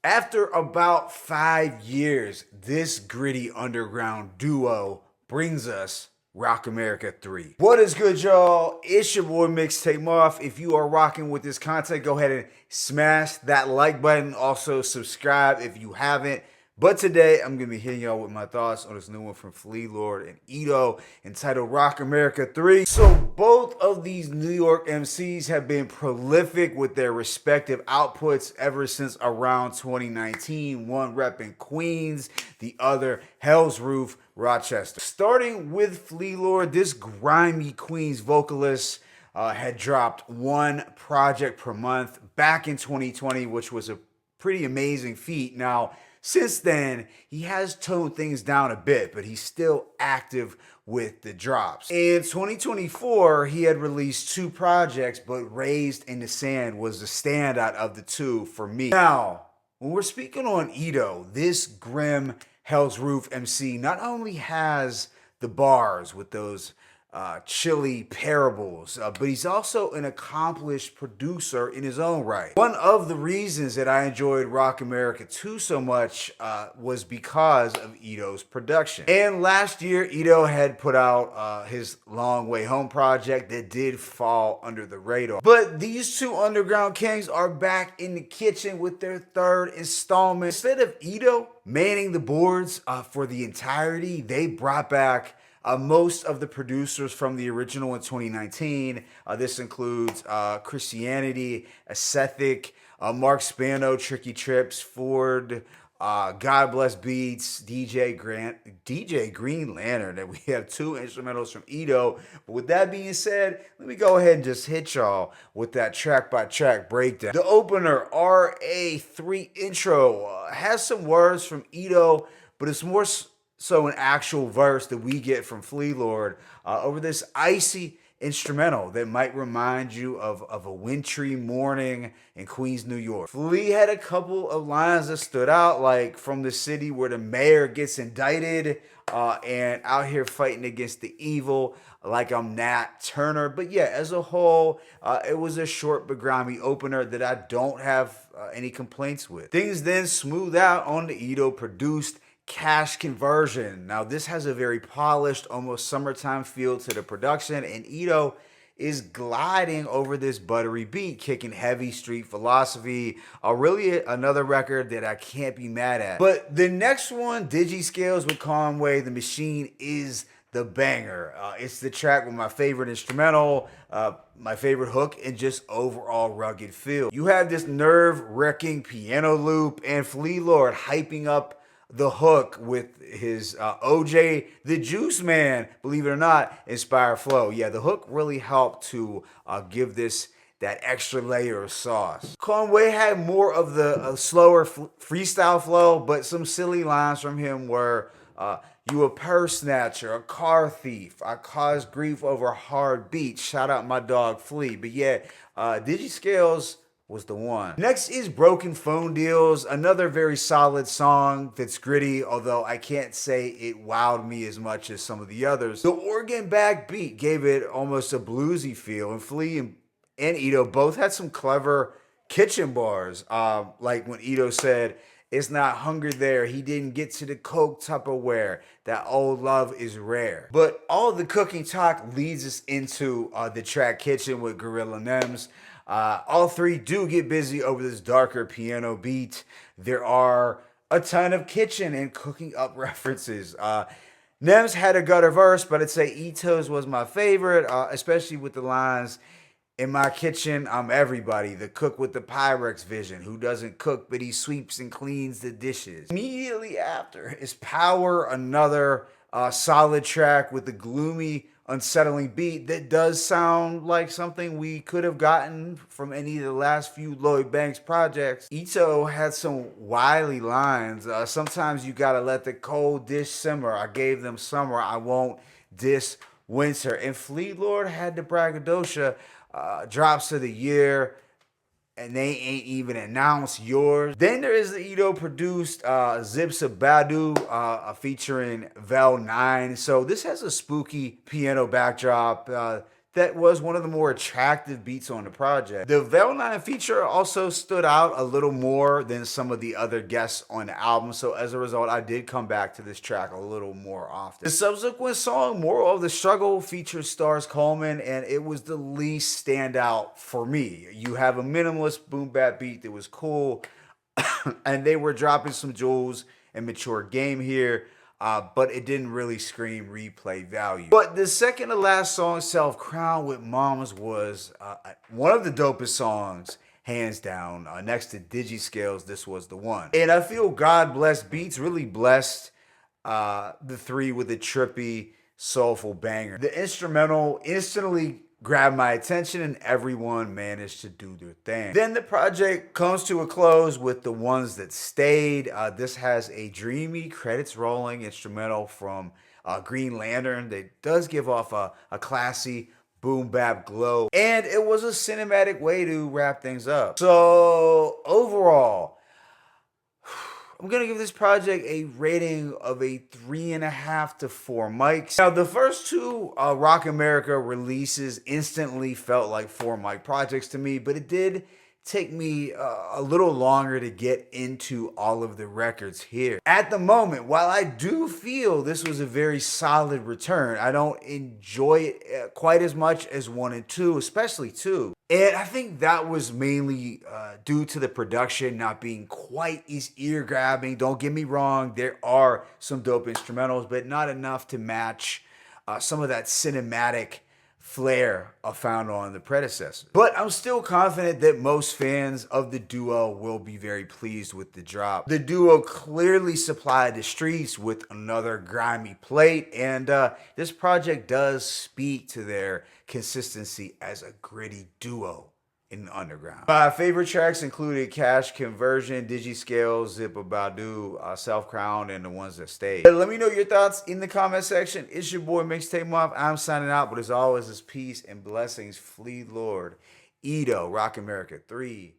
After about 5 years, this gritty underground duo brings us RocAmerikkka 3. What is good, y'all? It's your boy Mixtape Moth. If you are rocking with this content, go ahead and smash that like button. Also, subscribe if you haven't. But today, I'm going to be hitting y'all with my thoughts on this new one from Flee Lord and Eto entitled RocAmerikkka 3. So both of these New York MCs have been prolific with their respective outputs ever since around 2019. One repping Queens, the other Hell's Roof, Rochester. Starting with Flee Lord, this grimy Queens vocalist had dropped one project per month back in 2020, which was a pretty amazing feat. Now, since then, he has toned things down a bit, but he's still active with the drops. In 2024, he had released two projects, but Raised in the Sand was the standout of the two for me. Now, when we're speaking on Eto, this grim Hell's Roof MC not only has the bars with those chilly parables, but he's also an accomplished producer in his own right. One of the reasons that I enjoyed RocAmerikkka 2 so much was because of Eto's production. And last year, Eto had put out his Long Way Home project that did fall under the radar. But these two underground kings are back in the kitchen with their third installment. Instead of Eto manning the boards for the entirety, they brought back most of the producers from the original in 2019. This includes Christianity, Ascetic, Mark Spano, Tricky Trips, Ford, God Bless Beats, DJ Green Lantern. And we have two instrumentals from Eto. But with that being said, let me go ahead and just hit y'all with that track by track breakdown. The opener, RA3 intro, has some words from Eto, but it's more so an actual verse that we get from Flee Lord over this icy instrumental that might remind you of a wintry morning in Queens, New York. Flee had a couple of lines that stood out, like from the city where the mayor gets indicted and out here fighting against the evil, like I'm Nat Turner. But yeah, as a whole, it was a short but grimy opener that I don't have any complaints with. Things then smooth out on the Eto produced Cash Conversion. Now, this has a very polished, almost summertime feel to the production, and Eto is gliding over this buttery beat, kicking heavy street philosophy. Really another record that I can't be mad at. But the next one, Digi Scales with Conway the Machine, is the banger. It's the track with my favorite instrumental, my favorite hook, and just overall rugged feel. You have this nerve-wracking piano loop and Flee Lord hyping up the hook with his OJ the Juice Man, believe it or not, inspired flow. Yeah, the hook really helped to give this that extra layer of sauce. Conway had more of the slower freestyle flow, but some silly lines from him were, you a purse snatcher, a car thief, I cause grief over hard beats. Shout out my dog Flea. But yeah, Digi Scales was the one. Next is Broken Phone Deals, another very solid song that's gritty, although I can't say it wowed me as much as some of the others. The organ back beat gave it almost a bluesy feel, and Flea and Eto both had some clever kitchen bars, like when Eto said, "It's not hunger there, he didn't get to the coke Tupperware, that old love is rare." But all the cooking talk leads us into the track Kitchen with Gorilla Nems. All three do get busy over this darker piano beat. There are a ton of kitchen and cooking up references. Nems had a gutter verse, but I'd say Eto's was my favorite, especially with the lines, "In my kitchen, I'm everybody. The cook with the Pyrex vision, who doesn't cook, but he sweeps and cleans the dishes." Immediately after is Power, another solid track with the gloomy, unsettling beat that does sound like something we could have gotten from any of the last few Lloyd Banks projects. Eto had some wily lines. Sometimes you gotta let the cold dish simmer. I gave them summer. I won't diss winter. And Flee Lord had the braggadocio drops of the year, and they ain't even announced yours. Then there is the Eto produced Zips of Badu featuring Vel 9. So this has a spooky piano backdrop. that was one of the more attractive beats on the project. The Veil 9 feature also stood out a little more than some of the other guests on the album, so as a result, I did come back to this track a little more often. The subsequent song, Moral of the Struggle, features Stars Coleman, and it was the least standout for me. You have a minimalist boom bap beat that was cool, and they were dropping some jewels and mature game here. But it didn't really scream replay value. But the second to last song, Self Crown with Moms, was one of the dopest songs, hands down. Next to Digiscales, this was the one. And I feel God Bless Beats really blessed the three with a trippy, soulful banger. The instrumental instantly grabbed my attention and everyone managed to do their thing. Then the project comes to a close with the ones that stayed. This has a dreamy, credits rolling instrumental from Green Lantern that does give off a classy boom bap glow. And it was a cinematic way to wrap things up. So overall, I'm going to give this project a rating of a 3.5 to 4 mics. Now, the first two RocAmerikkka releases instantly felt like 4 mic projects to me, but it did take me a little longer to get into all of the records here. At the moment, while I do feel this was a very solid return, I don't enjoy it quite as much as 1 and 2, especially 2. And I think that was mainly due to the production not being quite as ear-grabbing. Don't get me wrong, there are some dope instrumentals, but not enough to match some of that cinematic flair found on the predecessor. But I'm still confident that most fans of the duo will be very pleased with the drop. The duo clearly supplied the streets with another grimy plate, and this project does speak to their consistency as a gritty duo in the underground. My favorite tracks included Cash Conversion, Digiscales, Zippa Badu, Self Crown, and the ones that stayed. Let me know your thoughts in the comment section. It's your boy Mixtape Month. I'm signing out, but as always, it's peace and blessings. Flee Lord Eto, RocAmerikkka 3.